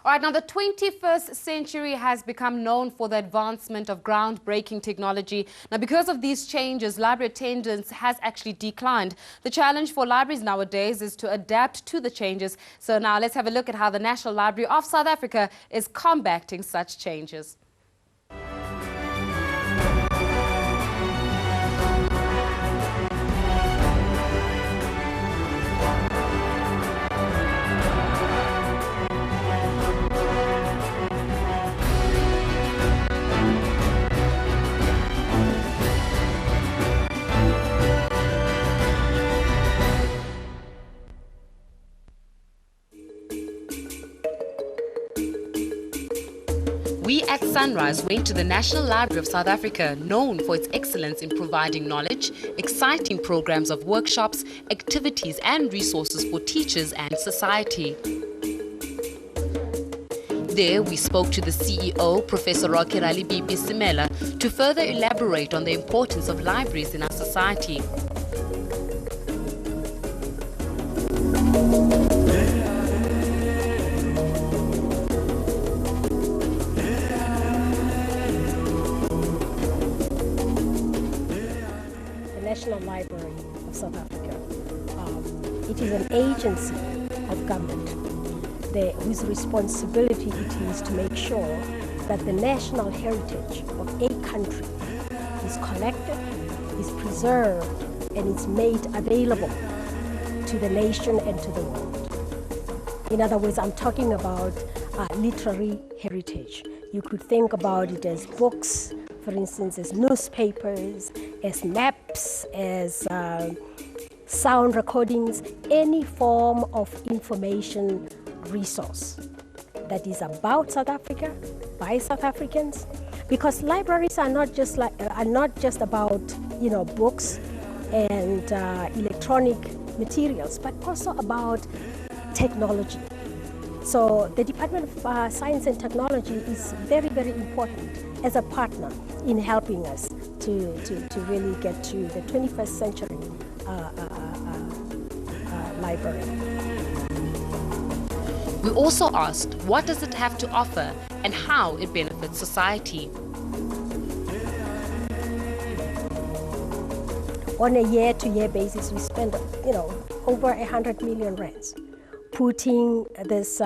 All right, now the 21st century has become known for the advancement of groundbreaking technology. Now, because of these changes, library attendance has actually declined. The challenge for libraries nowadays is to adapt to the changes. So now let's have a look at how the National Library of South Africa is combating such changes. We at Sunrise went to the National Library of South Africa, known for its excellence in providing knowledge, exciting programs of workshops, activities and resources for teachers and society. There we spoke to the CEO, Professor Ralebipi-Simela, to further elaborate on the importance of libraries in our society. National Library of South Africa. It is an agency of government whose responsibility it is to make sure that the national heritage of a country is collected, is preserved, and is made available to the nation and to the world. In other words, I'm talking about literary heritage. You could think about it as books, for instance, as newspapers, as maps, as sound recordings, any form of information resource that is about South Africa, by South Africans, because libraries are not just about books and electronic materials, but also about technology. So the Department of Science and Technology is very, very important as a partner in helping us to really get to the 21st century library. We also asked, what does it have to offer and how it benefits society? On a year-to-year basis, we spend, over 100 million rands putting this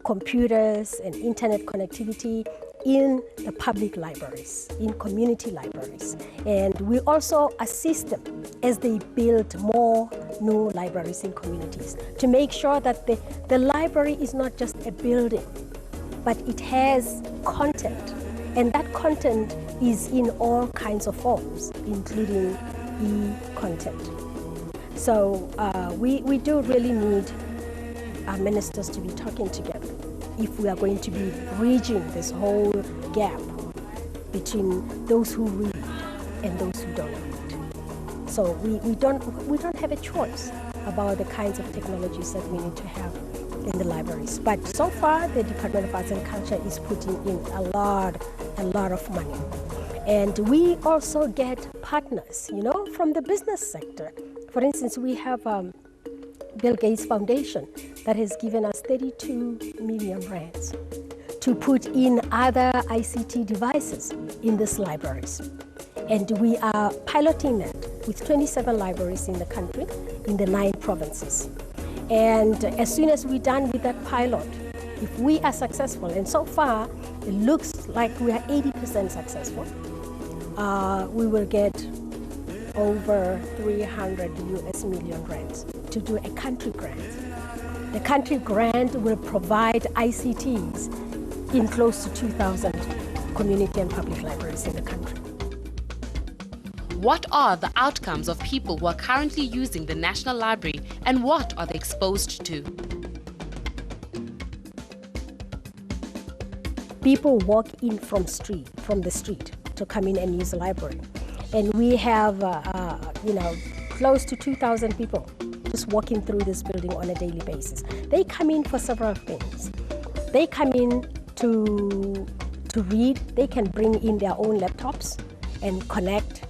computers and internet connectivity in the public libraries, in community libraries. And we also assist them as they build more new libraries in communities to make sure that the library is not just a building, but it has content. And that content is in all kinds of forms, including e-content. So we do really need our ministers to be talking together if we are going to be bridging this whole gap between those who read and those who don't read. So we don't have a choice about the kinds of technologies that we need to have in the libraries. But so far, the Department of Arts and Culture is putting in a lot of money. And we also get partners, from the business sector. For instance, we have Bill Gates Foundation that has given us 32 million rands to put in other ICT devices in these libraries. And we are piloting that with 27 libraries in the country, in the 9 provinces. And as soon as we're done with that pilot, if we are successful, and so far it looks like we are 80% successful, we will get over 300 US million rands to do a country grant. The country grant will provide ICTs in close to 2,000 community and public libraries in the country. What are the outcomes of people who are currently using the National Library, and what are they exposed to? People walk in from the street to come in and use the library. And we have, close to 2,000 people just walking through this building on a daily basis. They come in for several things. They come in to read. They can bring in their own laptops and connect.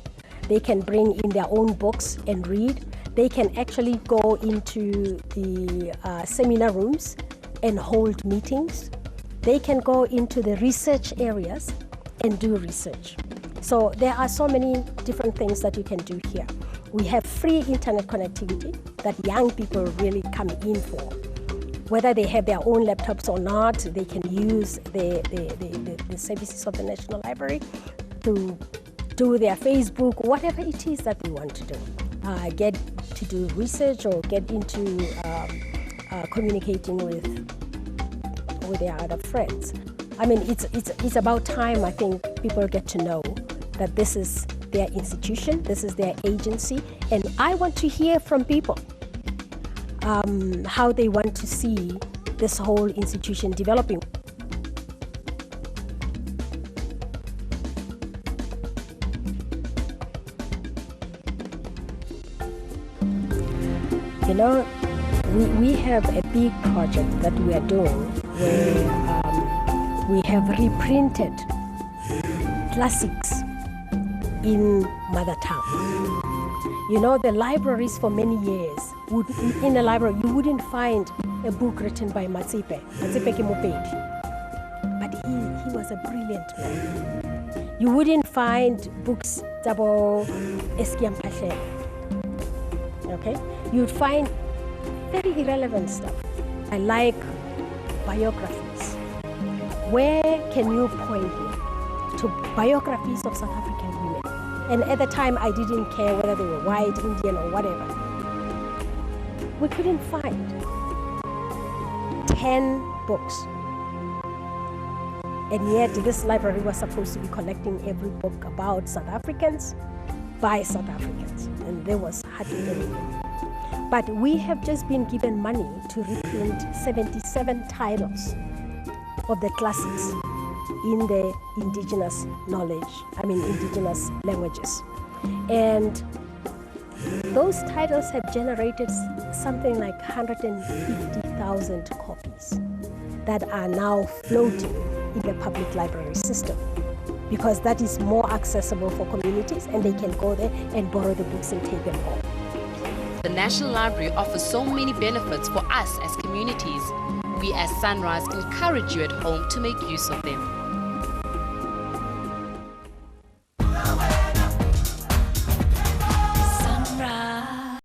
They can bring in their own books and read. They can actually go into the seminar rooms and hold meetings. they can go into the research areas and do research. So there are so many different things that you can do here. We have free internet connectivity that young people really come in for. Whether they have their own laptops or not, they can use the services of the National Library to do their Facebook, whatever it is that they want to do. Get to do research or get into communicating with their other friends. I mean, it's about time, I think, people get to know that this is their institution, this is their agency, and I want to hear from people how they want to see this whole institution developing. You know, we have a big project that we are doing where we have reprinted classics in mother tongue. You know, the libraries for many years, in the library, you wouldn't find a book written by Matsipe Kimupedi. But he was a brilliant man. You wouldn't find books about Eskiam Pashe. Okay? You'd find very irrelevant stuff. I like biographies. Where can you point me to biographies of South African women? And at the time, I didn't care whether they were white, Indian, or whatever. We couldn't find 10 books. And yet, this library was supposed to be collecting every book about South Africans by South Africans. And there was hardly anything. But we have just been given money to reprint 77 titles of the classics in the indigenous indigenous languages. And those titles have generated something like 150,000 copies that are now floating in the public library system, because that is more accessible for communities and they can go there and borrow the books and take them home. The National Library offers so many benefits for us as communities. We as Sunrise encourage you at home to make use of them.